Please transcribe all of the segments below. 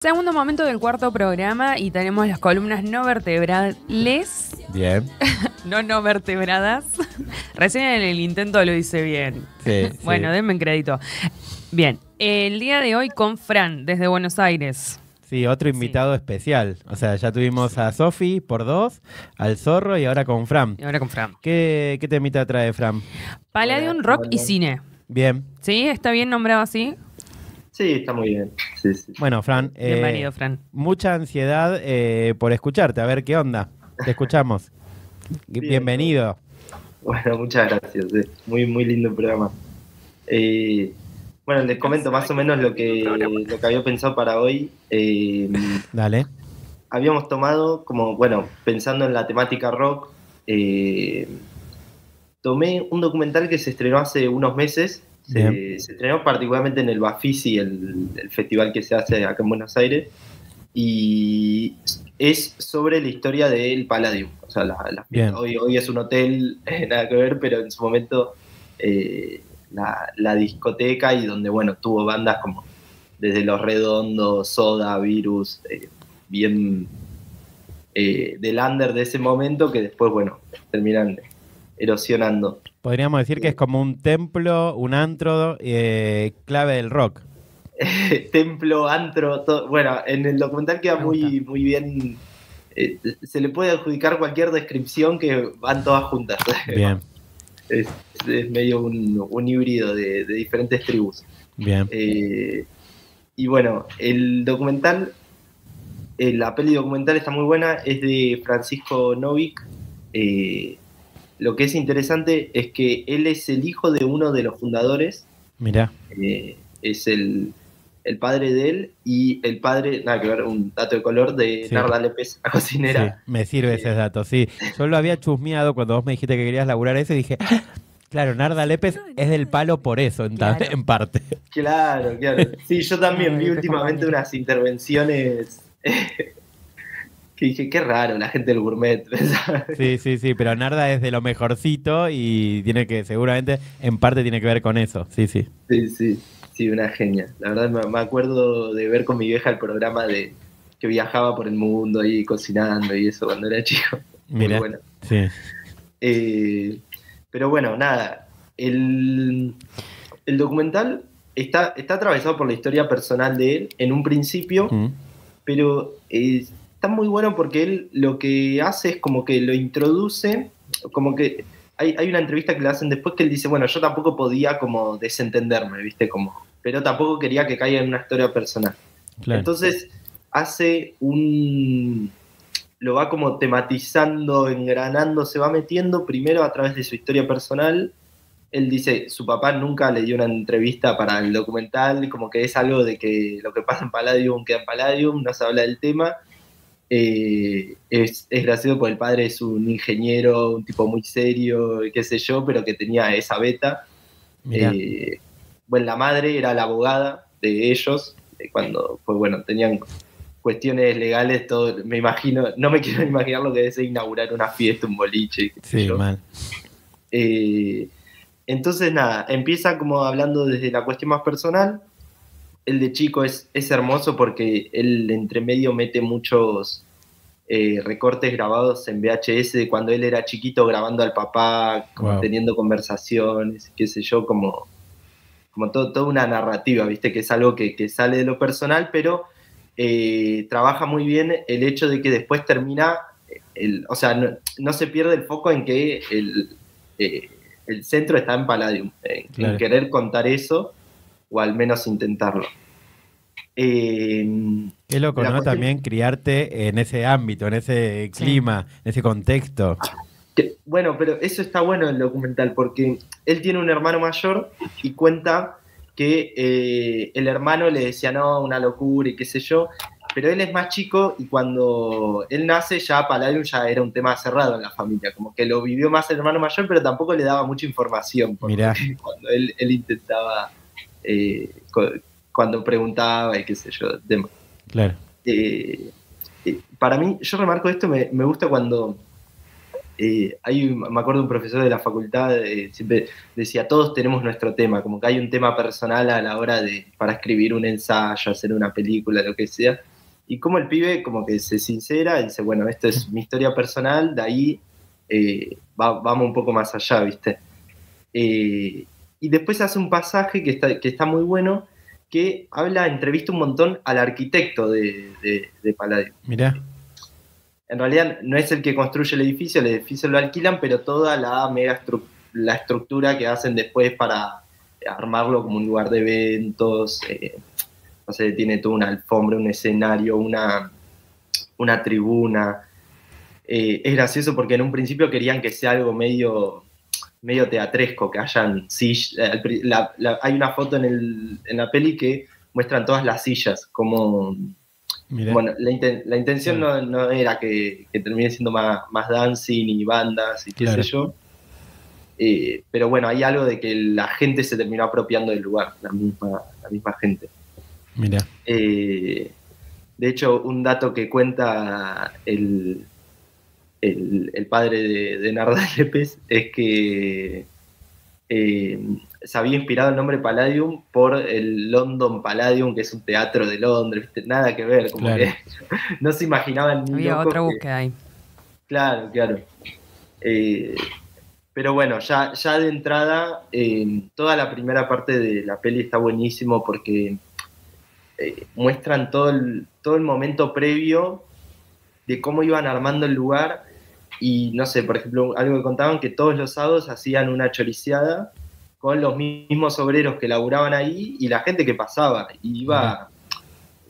Segundo momento del cuarto programa y tenemos las columnas no vertebrales. Bien. No vertebradas. Recién en el intento lo hice bien. Sí, Bueno, sí. denme un crédito. Bien, el día de hoy con Fran, desde Buenos Aires. Sí, otro invitado especial. O sea, ya tuvimos a Sofi por 2, al Zorro y ahora con Fran. Y ahora con Fran. ¿Qué temita trae Fran? Palladium, Hola, rock y hola. cine. Bien. ¿Sí? ¿Está bien nombrado así? Sí, está muy bien. Sí, sí. Bueno, Fran, Bienvenido, Fran. mucha ansiedad por escucharte. A ver qué onda. Te escuchamos. Bien. Bienvenido. Bueno, muchas gracias. Muy, muy lindo programa. Bueno, les comento más o menos lo que había pensado para hoy. Dale. Habíamos tomado, como, bueno, pensando en la temática rock, tomé un documental que se estrenó hace unos meses. Se estrenó particularmente en el Bafisi, el festival que se hace acá en Buenos Aires, y es sobre la historia del Palladium. O sea, Bien. hoy es un hotel, nada que ver, pero en su momento la discoteca, y donde, bueno, tuvo bandas como desde Los Redondos, Soda, Virus, bien del under de ese momento, que después, bueno, terminan erosionando. Podríamos decir que es como un templo, un antro clave del rock. Templo, antro, todo. Bueno, en el documental queda muy, muy bien. Se le puede adjudicar cualquier descripción, que van todas juntas. Bien. Es medio un híbrido de diferentes tribus. Bien. Y bueno, el documental, la peli documental está muy buena, es de Francisco Novik. Lo que es interesante es que él es el hijo de uno de los fundadores. Mirá. Es el padre de él, y el padre, nada que ver, un dato de color, de Sí. Narda Lépez, la cocinera. Sí, me sirve ese dato, sí. Yo lo había chusmeado cuando vos me dijiste que querías laburar eso y dije, ¡ah! Claro, Narda Lépez es del palo por eso, Claro. en parte. Claro. Sí, yo también vi últimamente unas intervenciones que dije, qué raro, la gente del gourmet. Sí, pero Narda es de lo mejorcito y seguramente en parte tiene que ver con eso, sí. Sí, una genia. La verdad me acuerdo de ver con mi vieja el programa de que viajaba por el mundo ahí cocinando y eso cuando era chico. Muy Mirá, bueno. sí. Pero bueno, nada. El documental está atravesado por la historia personal de él en un principio, pero está muy bueno porque él lo que hace es como que lo introduce, como que hay una entrevista que le hacen después que él dice, bueno, yo tampoco podía como desentenderme, ¿viste? Pero tampoco quería que caiga en una historia personal. Claro. Entonces lo va como tematizando, engranando, se va metiendo primero a través de su historia personal. Él dice, su papá nunca le dio una entrevista para el documental, como que es algo de que lo que pasa en Palladium queda en Palladium, no se habla del tema. Es gracioso porque el padre es un ingeniero, un tipo muy serio, qué sé yo, pero que tenía esa beta. Bueno, la madre era la abogada de ellos, cuando, pues bueno, tenían cuestiones legales, todo, me imagino, no me quiero imaginar lo que es inaugurar una fiesta, un boliche, qué sé yo. Mal. Entonces, nada, empieza como hablando desde la cuestión más personal. El de chico es hermoso porque él entre medio mete muchos recortes grabados en VHS de cuando él era chiquito, grabando al papá, como Wow. teniendo conversaciones, qué sé yo, como toda una narrativa, ¿viste? Que es algo que sale de lo personal, pero trabaja muy bien el hecho de que después termina, o sea, no se pierde el foco en que el centro está en Palladium, Claro. en querer contar eso, o al menos intentarlo. Qué loco, ¿no? También criarte en ese ámbito, en ese clima, en ese contexto. Bueno, pero eso está bueno en el documental, porque él tiene un hermano mayor y cuenta que el hermano le decía, no, una locura y qué sé yo, pero él es más chico y cuando él nace ya Palladium ya era un tema cerrado en la familia, como que lo vivió más el hermano mayor, pero tampoco le daba mucha información, Mirá. cuando él intentaba, cuando preguntaba y qué sé yo, demás. Claro. Para mí, yo remarco esto, me gusta cuando me acuerdo de un profesor de la facultad, siempre decía, todos tenemos nuestro tema, como que hay un tema personal a la hora para escribir un ensayo, hacer una película, lo que sea. y como el pibe como que se sincera y dice, bueno, esto es mi historia personal, de ahí vamos un poco más allá, ¿viste? Y después hace un pasaje que está muy bueno, que entrevista un montón al arquitecto de Palladium. Mirá. En realidad no es el que construye el edificio lo alquilan, pero toda la estructura que hacen después para armarlo como un lugar de eventos, no sé, tiene toda una alfombra, un escenario, una tribuna. Es gracioso porque en un principio querían que sea algo medio teatresco, que hayan sillas. Hay una foto en la peli que muestran todas las sillas, como... Mirá. Bueno, la intención no era que termine siendo más dancing y bandas y qué sé yo. Pero bueno, hay algo de que la gente se terminó apropiando del lugar, la misma gente. Mira. De hecho, un dato que cuenta el padre de Narda Yepes es que se había inspirado el nombre Palladium por el London Palladium, que es un teatro de Londres, ¿viste? Nada que ver, como que no se imaginaban ni había otra búsqueda ahí. Claro. Pero bueno, ya de entrada, toda la primera parte de la peli está buenísimo porque muestran todo el momento previo de cómo iban armando el lugar. Y no sé, por ejemplo, algo que contaban, que todos los sábados hacían una choriceada con los mismos obreros que laburaban ahí y la gente que pasaba. Y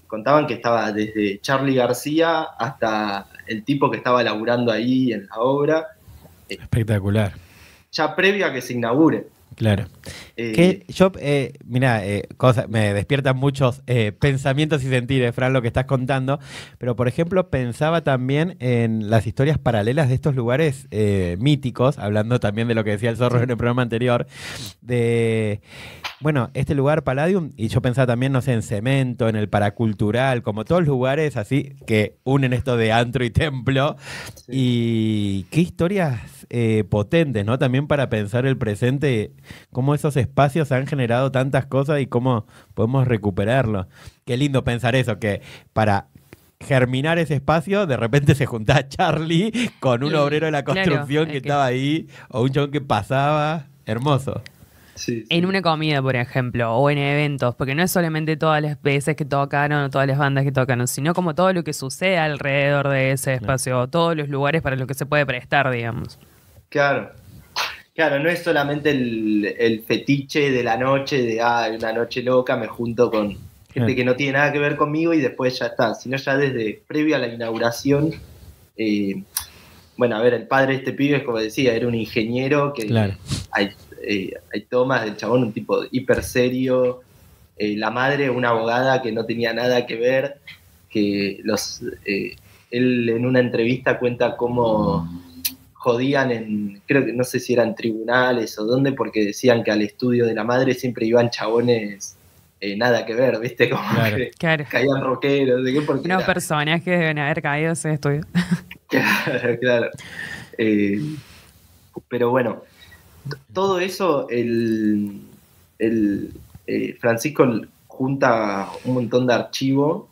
contaban que estaba desde Charly García hasta el tipo que estaba laburando ahí en la obra. Espectacular. Ya previo a que se inaugure. Claro. Que yo, mira, me despiertan muchos pensamientos y sentires, Fran, lo que estás contando, pero por ejemplo pensaba también en las historias paralelas de estos lugares míticos, hablando también de lo que decía el Zorro en el programa anterior, de, bueno, este lugar Palladium, y yo pensaba también, no sé, en Cemento, en el Paracultural, como todos lugares así que unen esto de antro y templo, y qué historias potentes, ¿no? También para pensar el presente, cómo esos espacios han generado tantas cosas y cómo podemos recuperarlo. Qué lindo pensar eso, que para germinar ese espacio, de repente se juntaba Charly con un obrero de la construcción que estaba ahí, o un chabón que pasaba. Hermoso. Sí. En una comida, por ejemplo, o en eventos, porque no es solamente todas las veces que tocaron o todas las bandas que tocaron, sino como todo lo que sucede alrededor de ese espacio, todos los lugares para los que se puede prestar, digamos. Claro, no es solamente el fetiche de la noche, de una noche loca, me junto con gente que no tiene nada que ver conmigo y después ya está, sino ya desde previo a la inauguración. Bueno, a ver, el padre de este pibe, es como decía, era un ingeniero que hay tomas del chabón, un tipo hiper serio, la madre, una abogada que no tenía nada que ver, que él en una entrevista cuenta cómo jodían creo que no sé si eran tribunales o dónde, porque decían que al estudio de la madre siempre iban chabones nada que ver, ¿viste? Como que caían rockeros, ¿de qué? Porque unos personajes deben haber caído ese estudio. Claro. Pero bueno, todo eso, Francisco junta un montón de archivo,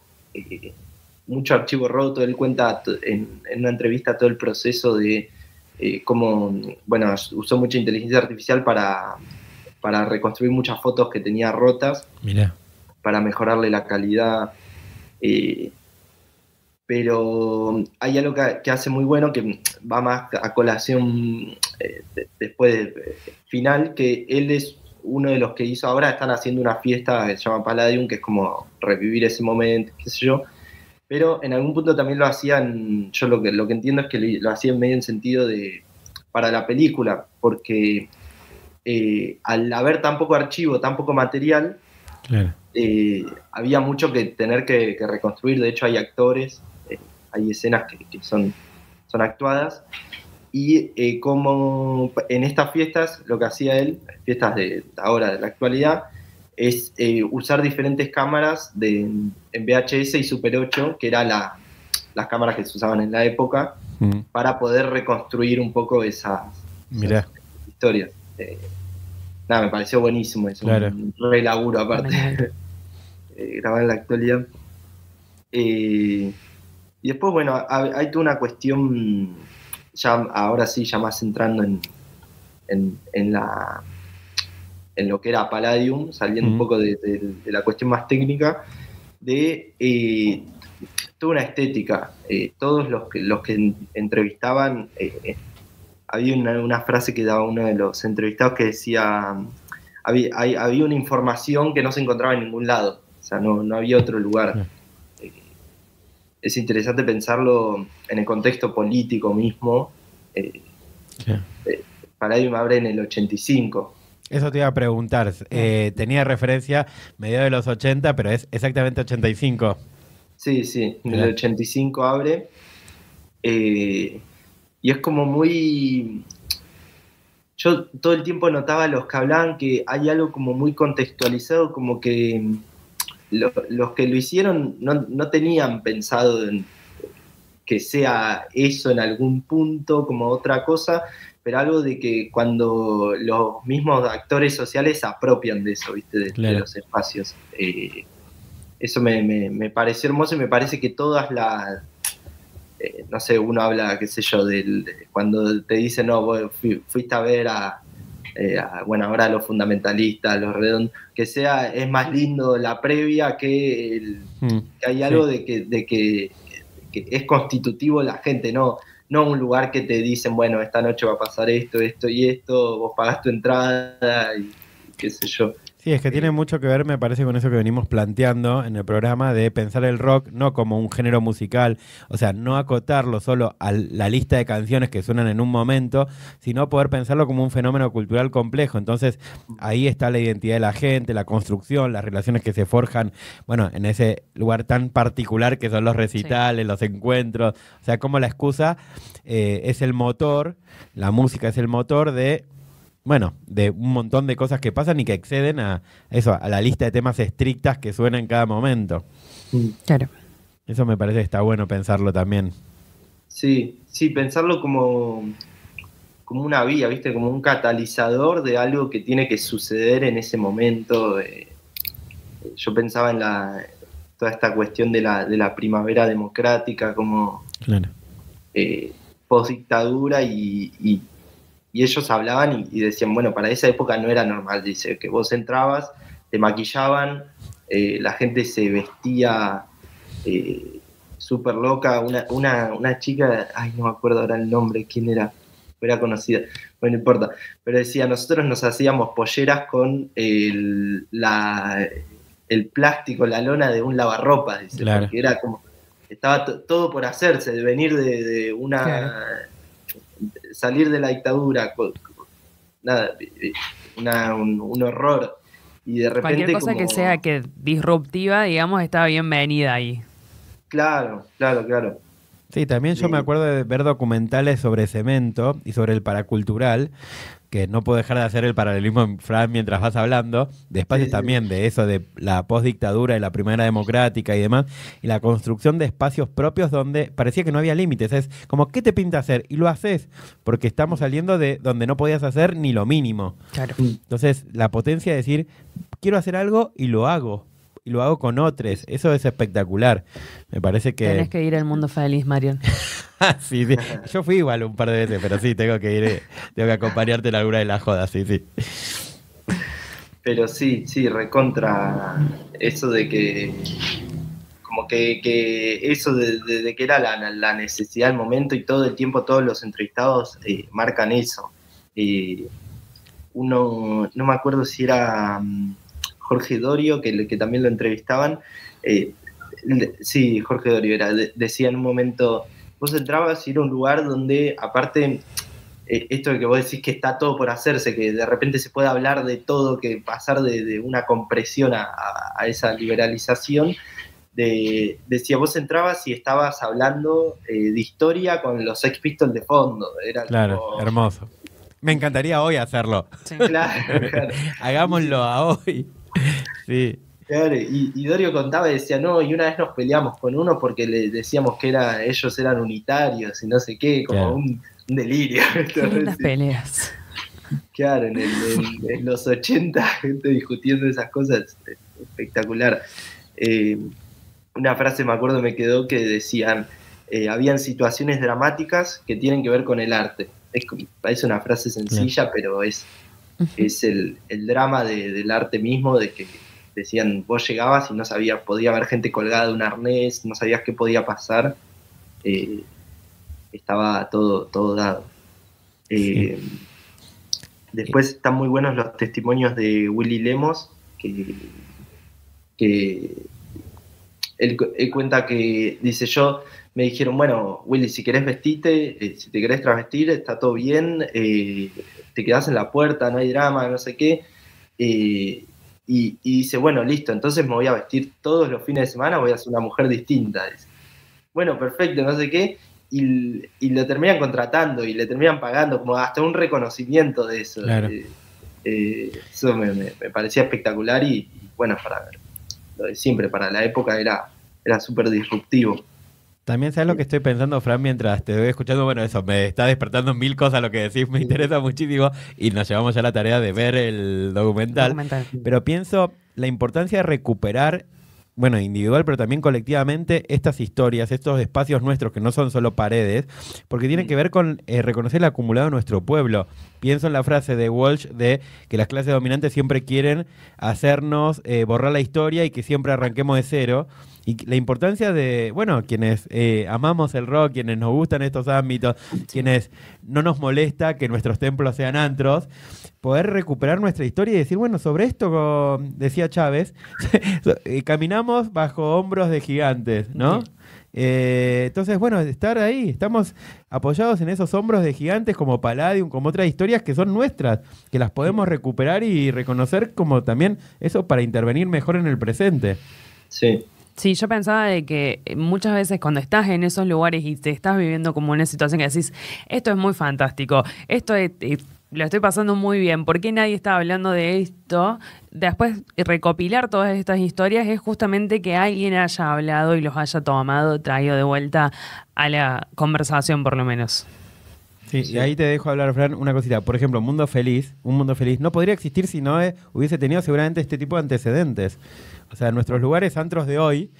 mucho archivo roto. Él cuenta en una entrevista todo el proceso de cómo, bueno, usó mucha inteligencia artificial para reconstruir muchas fotos que tenía rotas. Mirá. Para mejorarle la calidad. Pero hay algo que hace muy bueno, que va más a colación después final, que él es uno de los que hizo, ahora están haciendo una fiesta que se llama Palladium, que es como revivir ese momento, qué sé yo, pero en algún punto también lo hacían, yo lo que entiendo es que lo hacían medio en sentido para la película, porque al haber tan poco archivo, tan poco material, claro. Había mucho que tener que reconstruir. De hecho hay actores, hay escenas que son actuadas, y como en estas fiestas lo que hacía él, fiestas de ahora, de la actualidad, es usar diferentes cámaras en VHS y Super 8, que eran las cámaras que se usaban en la época, para poder reconstruir un poco esas historias. Me pareció buenísimo eso, claro. Un re laburo aparte, grabar en la actualidad. Y después, bueno, hay toda una cuestión, ya ahora sí, ya más entrando en lo que era Palladium, saliendo un poco de la cuestión más técnica, de toda una estética. Todos los que entrevistaban, había una frase que daba uno de los entrevistados que decía, había una información que no se encontraba en ningún lado, o sea, no había otro lugar. Es interesante pensarlo en el contexto político mismo. Palladium abre en el 85. Eso te iba a preguntar. Tenía referencia mediados de los 80, pero es exactamente 85. Sí, en el 85 abre. Y es como muy... Yo todo el tiempo notaba los que hablaban que hay algo como muy contextualizado, como que los que lo hicieron no tenían pensado en que sea eso en algún punto, como otra cosa, pero algo de que cuando los mismos actores sociales se apropian de eso, ¿viste? De los espacios. Eso me pareció hermoso y me parece que todas las... no sé, uno habla, qué sé yo, cuando te dicen, no, vos fuiste a ver bueno, ahora los fundamentalistas, los redondos, que es más lindo la previa que hay algo de que es constitutivo la gente, no un lugar que te dicen, bueno, esta noche va a pasar esto, esto y esto, vos pagás tu entrada y qué sé yo. Sí, es que tiene mucho que ver, me parece, con eso que venimos planteando en el programa de pensar el rock no como un género musical, o sea, no acotarlo solo a la lista de canciones que suenan en un momento, sino poder pensarlo como un fenómeno cultural complejo. Entonces, ahí está la identidad de la gente, la construcción, las relaciones que se forjan, bueno, en ese lugar tan particular que son los recitales, los encuentros, o sea, como la excusa es el motor, la música es el motor de un montón de cosas que pasan y que exceden a la lista de temas estrictas que suena en cada momento. Claro. Eso me parece que está bueno pensarlo también. Sí, pensarlo como una vía, ¿viste? Como un catalizador de algo que tiene que suceder en ese momento. Yo pensaba en toda esta cuestión de la primavera democrática, como post-dictadura y ellos hablaban y decían, bueno, para esa época no era normal, dice, que vos entrabas, te maquillaban, la gente se vestía súper loca, una chica, ay, no me acuerdo ahora el nombre, quién era conocida, bueno, no importa, pero decía, nosotros nos hacíamos polleras con el plástico, la lona de un lavarropas, dice, porque era como, estaba todo por hacerse, de venir de una... Claro. Salir de la dictadura, nada, un horror, y de repente cualquier cosa que sea que disruptiva, digamos, está bienvenida ahí. Claro. Sí, también yo me acuerdo de ver documentales sobre Cemento y sobre el paracultural, que no puedo dejar de hacer el paralelismo, Fran, mientras vas hablando, de espacios también de eso, de la postdictadura y la primera democrática y demás, y la construcción de espacios propios donde parecía que no había límites. Es como, ¿qué te pinta hacer? Y lo haces, porque estamos saliendo de donde no podías hacer ni lo mínimo. Claro. Entonces, la potencia de decir, quiero hacer algo y lo hago con otros. Eso es espectacular. Me parece que... Tenés que ir al mundo feliz, Marian. Sí. Yo fui igual un par de veces, pero sí, tengo que ir, tengo que acompañarte en alguna de las jodas, sí. Pero sí, recontra eso de que... Como que eso de que era la necesidad del momento y todo el tiempo todos los entrevistados marcan eso. Uno, no me acuerdo si era... Jorge Dorio, que también lo entrevistaban, sí, Jorge Dorio era, decía en un momento, vos entrabas y era un lugar donde, aparte, esto de que vos decís que está todo por hacerse, que de repente se puede hablar de todo, que pasar de una compresión a esa liberalización, decía, vos entrabas y estabas hablando de historia con los Sex Pistols de fondo. Era claro, como... hermoso. Me encantaría hoy hacerlo. Sí. Claro. Hagámoslo a hoy. Sí. Claro, y Dorio contaba y decía, no, y una vez nos peleamos con uno porque le decíamos que ellos eran unitarios y no sé qué, como un delirio. Qué lindas peleas. Claro, en los 80, gente discutiendo esas cosas, espectacular. una frase, me acuerdo, me quedó que decían, habían situaciones dramáticas que tienen que ver con el arte. Parece una frase sencilla, pero es el drama del arte mismo, de que decían, vos llegabas y no sabías, podía haber gente colgada de un arnés, no sabías qué podía pasar, estaba todo dado. Después están muy buenos los testimonios de Willy Lemos, que él cuenta que, dice, me dijeron, bueno, Willy, si querés vestirte, si te querés travestir, está todo bien, te quedás en la puerta, no hay drama, no sé qué. Y dice, bueno, listo, entonces me voy a vestir todos los fines de semana, voy a ser una mujer distinta. Dice, bueno, perfecto, no sé qué. Y lo terminan contratando y le terminan pagando como hasta un reconocimiento de eso. Claro. Eso me parecía espectacular y bueno, lo de siempre, para la época era súper disruptivo. También sabes lo que estoy pensando, Fran, mientras te voy escuchando. Bueno, eso, me está despertando mil cosas lo que decís, me interesa muchísimo y nos llevamos ya a la tarea de ver el documental. Pero pienso la importancia de recuperar, bueno, individual, pero también colectivamente, estas historias, estos espacios nuestros que no son solo paredes, porque tienen que ver con reconocer el acumulado de nuestro pueblo. Pienso en la frase de Walsh de que las clases dominantes siempre quieren hacernos borrar la historia y que siempre arranquemos de cero. Y la importancia de, bueno, quienes amamos el rock, quienes nos gustan estos ámbitos, quienes no nos molesta que nuestros templos sean antros, poder recuperar nuestra historia y decir, bueno, sobre esto, decía Chávez, caminamos bajo hombros de gigantes, ¿no? Entonces, bueno, estar ahí, estamos apoyados en esos hombros de gigantes como Palladium, como otras historias que son nuestras, que las podemos recuperar y reconocer como también eso para intervenir mejor en el presente. Sí. Sí, yo pensaba de que muchas veces cuando estás en esos lugares y te estás viviendo como una situación que decís, esto es muy fantástico, esto lo estoy pasando muy bien, ¿por qué nadie está hablando de esto? Después, recopilar todas estas historias es justamente que alguien haya hablado y los haya tomado, traído de vuelta a la conversación por lo menos. Sí, y ahí te dejo hablar, Fran, una cosita. Por ejemplo, un mundo feliz no podría existir si no hubiese tenido seguramente este tipo de antecedentes. O sea, nuestros lugares antros de hoy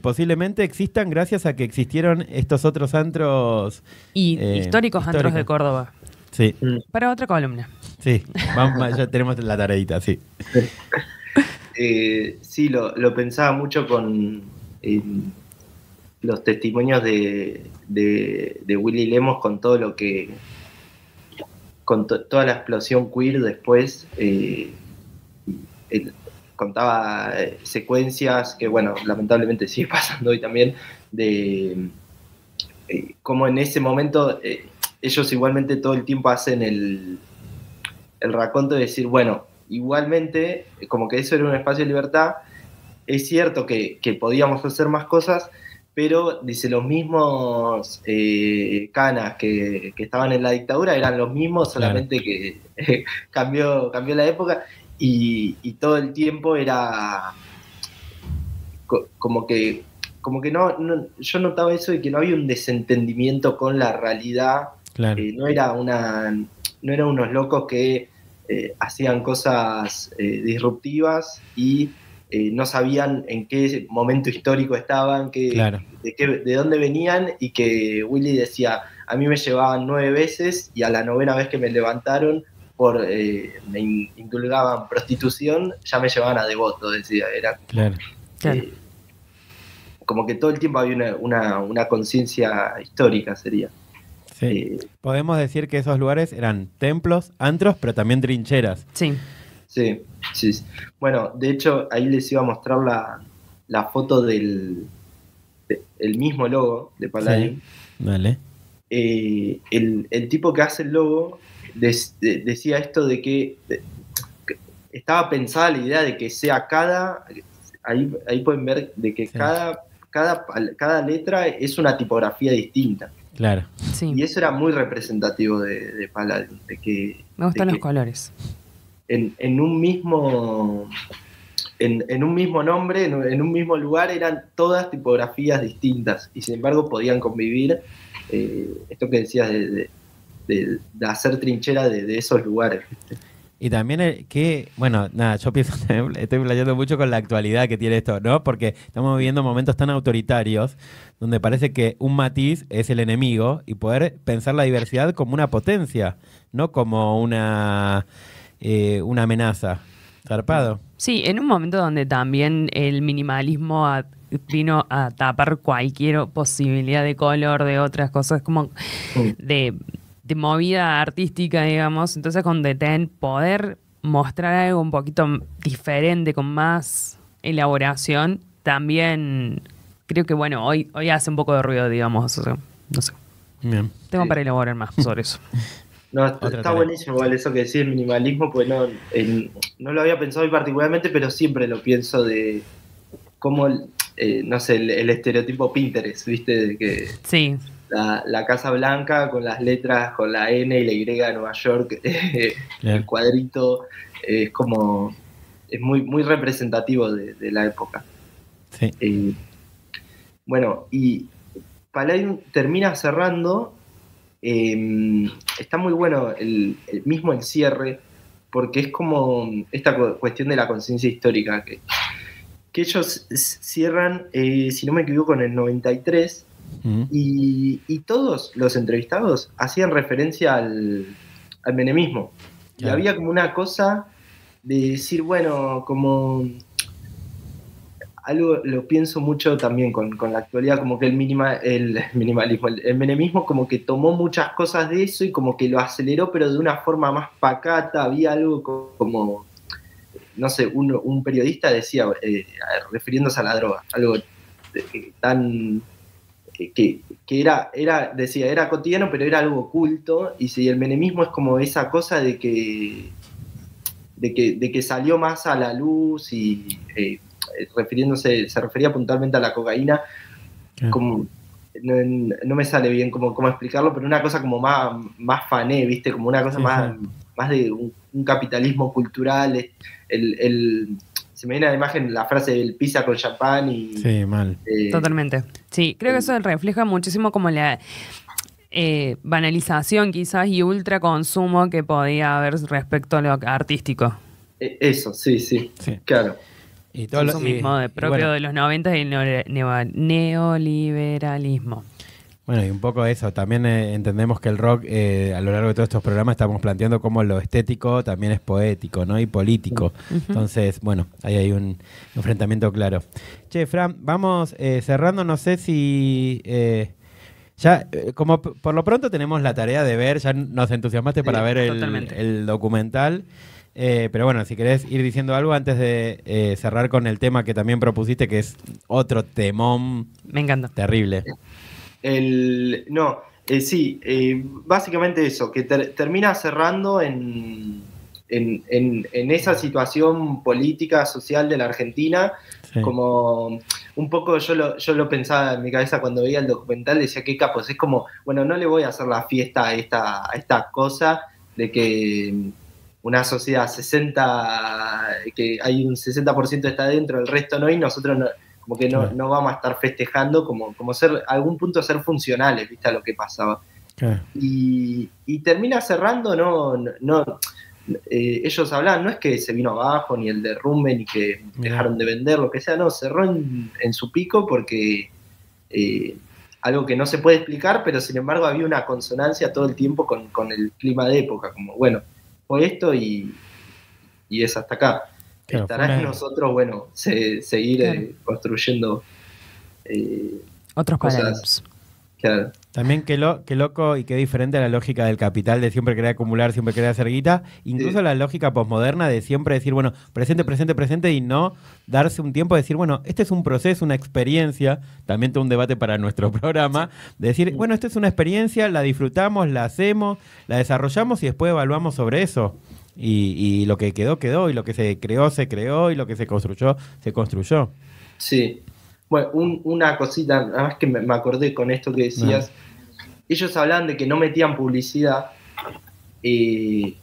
posiblemente existan gracias a que existieron estos otros antros históricos antros de Córdoba. Sí. Para otra columna. Sí, ya tenemos la tareita, sí. Sí, lo pensaba mucho con los testimonios de Willy Lemos, con todo lo que con toda la explosión queer después. Él contaba secuencias que, bueno, lamentablemente sigue pasando hoy también, de cómo en ese momento ellos igualmente todo el tiempo hacen el raconto de decir, bueno, igualmente, como que eso era un espacio de libertad, es cierto que podíamos hacer más cosas, pero dice, los mismos canas que estaban en la dictadura eran los mismos, solamente que cambió la época y todo el tiempo era como que no, yo notaba eso de que no había un desentendimiento con la realidad. Claro. No era unos locos que hacían cosas disruptivas y no sabían en qué momento histórico estaban, claro, de dónde venían, y que Willy decía, a mí me llevaban 9 veces y a la 9ª vez que me levantaron me indulgaban prostitución, ya me llevaban a devoto, decía. Era claro. Como que todo el tiempo había una conciencia histórica, sería. Sí. Podemos decir que esos lugares eran templos, antros, pero también trincheras. Sí. Sí. Bueno, de hecho, ahí les iba a mostrar la foto del mismo logo de Palladium. Sí. Vale. El tipo que hace el logo decía esto de que estaba pensada la idea de que sea ahí pueden ver de que sí, cada letra es una tipografía distinta. Claro. Sí. Y eso era muy representativo de Palladium. Me gustan los colores. En un mismo nombre, en un mismo lugar, eran todas tipografías distintas y sin embargo podían convivir. Esto que decías de hacer trinchera de esos lugares. Y también bueno, nada, yo pienso, estoy playando mucho con la actualidad que tiene esto, ¿no? Porque estamos viviendo momentos tan autoritarios donde parece que un matiz es el enemigo y poder pensar la diversidad como una potencia, no como una amenaza. Zarpado. Sí, en un momento donde también el minimalismo vino a tapar cualquier posibilidad de color, de otras cosas, como de movida artística, digamos. Entonces, con Detén, poder mostrar algo un poquito diferente, con más elaboración, también creo que, bueno, hoy hace un poco de ruido, digamos. O sea, no sé. Bien. Tengo para elaborar más sobre eso. No, está buenísimo igual eso que decís el minimalismo, pues no lo había pensado hoy particularmente, pero siempre lo pienso de cómo, no sé, el estereotipo Pinterest, ¿viste? De que sí. La Casa Blanca con las letras, con la N y la Y de Nueva York, el cuadrito, es como, es muy, muy representativo de la época. Sí. Bueno, y Palladium termina cerrando. Está muy bueno el cierre, porque es como esta cuestión de la conciencia histórica, que ellos cierran, si no me equivoco, en el 93, y todos los entrevistados hacían referencia al menemismo. Claro. Y había como una cosa de decir, bueno, como algo lo pienso mucho también con la actualidad, como que el minimalismo, el menemismo como que tomó muchas cosas de eso y como que lo aceleró, pero de una forma más pacata. Había algo como, no sé, un periodista decía, refiriéndose a la droga, algo tan... que decía, era cotidiano, pero era algo oculto, y si el menemismo es como esa cosa de que salió más a la luz y... se refería puntualmente a la cocaína, como, no me sale bien cómo explicarlo, pero una cosa como más fané, ¿viste? Como una cosa más de un capitalismo cultural. Se me viene a la imagen la frase del pizza con champán y... Sí, mal. Totalmente. Sí, creo que eso refleja muchísimo como la banalización quizás y ultraconsumo que podía haber respecto a lo artístico. Eso, sí, claro. Y todo eso mismo propio de los 90 y el neoliberalismo. Bueno, y un poco eso, también entendemos que el rock, a lo largo de todos estos programas estamos planteando cómo lo estético también es poético, ¿no? Y político. Entonces, bueno, ahí hay un enfrentamiento claro. Che, Fran, vamos cerrando, no sé si... ya, como por lo pronto tenemos la tarea de ver, ya nos entusiasmaste para ver el documental. Pero bueno, si querés ir diciendo algo antes de cerrar con el tema que también propusiste, que es otro temón. Me encanta. Terrible. Básicamente eso, que termina cerrando en esa situación política, social de la Argentina. Sí. Como un poco yo lo pensaba en mi cabeza cuando veía el documental, decía, qué capos, es como, bueno, no le voy a hacer la fiesta a esta cosa de que... una sociedad que hay un 60% está dentro, el resto no, y nosotros no vamos a estar festejando, como a algún punto ser funcionales, ¿viste? A lo que pasaba. Y termina cerrando, ellos hablaban, no es que se vino abajo, ni el derrumbe, ni que dejaron de vender, lo que sea, no, cerró en su pico porque algo que no se puede explicar, pero sin embargo había una consonancia todo el tiempo con el clima de época, como, bueno, fue esto y es hasta acá. Claro, estará en nosotros, bueno, seguir construyendo otros cosas. Claro. También qué loco y qué diferente a la lógica del capital de siempre querer acumular, siempre querer hacer guita. Incluso la lógica posmoderna de siempre decir, bueno, presente y no darse un tiempo de decir, bueno, este es un proceso, una experiencia. También tengo un debate para nuestro programa. De decir, bueno, esto es una experiencia, la disfrutamos, la hacemos, la desarrollamos y después evaluamos sobre eso. Y lo que quedó, y lo que se creó, y lo que se construyó. Sí. Bueno, una cosita, nada más que me acordé con esto que decías. Ellos hablaban de que no metían publicidad y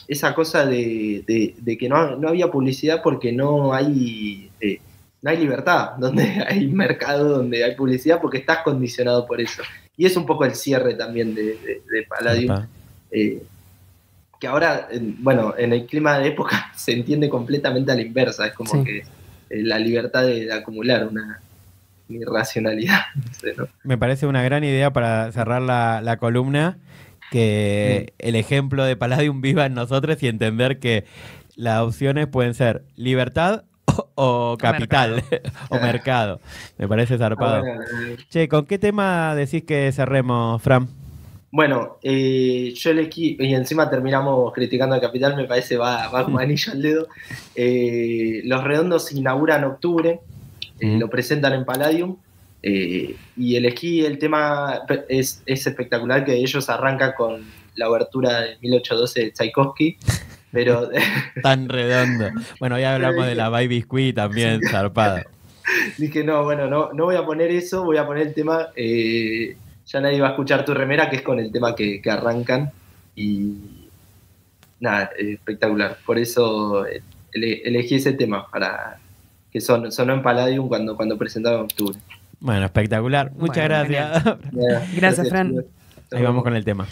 esa cosa de que no había publicidad porque no hay libertad, donde hay mercado, donde hay publicidad, porque estás condicionado por eso. Y es un poco el cierre también de Palladium. que ahora, bueno, en el clima de época se entiende completamente a la inversa, es como que la libertad de acumular una irracionalidad, no sé, ¿no? Me parece una gran idea para cerrar la columna, que el ejemplo de Palladium viva en nosotros y entender que las opciones pueden ser libertad o capital o mercado. Me parece zarpado. Bueno, Che, ¿con qué tema decís que cerremos, Fran? Bueno, yo elegí, y encima terminamos criticando al Capital, me parece va como anillo al dedo. Los Redondos se inauguran en octubre, lo presentan en Palladium, y elegí el tema, es espectacular, que ellos arrancan con la obertura de 1812 de Tchaikovsky, pero... Tan redondo. Bueno, ya hablamos de la Baby Biscuit también, zarpada. Dije, no voy a poner eso, voy a poner el tema... Ya nadie va a escuchar tu remera, que es con el tema que arrancan. Y nada, espectacular. Por eso elegí ese tema, para que sonó en Palladium cuando presentaron en octubre. Bueno, espectacular. Muchas gracias. Gracias, Fran. Ahí vamos con el tema.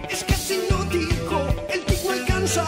Es casi hipnótico, el tipo alcanza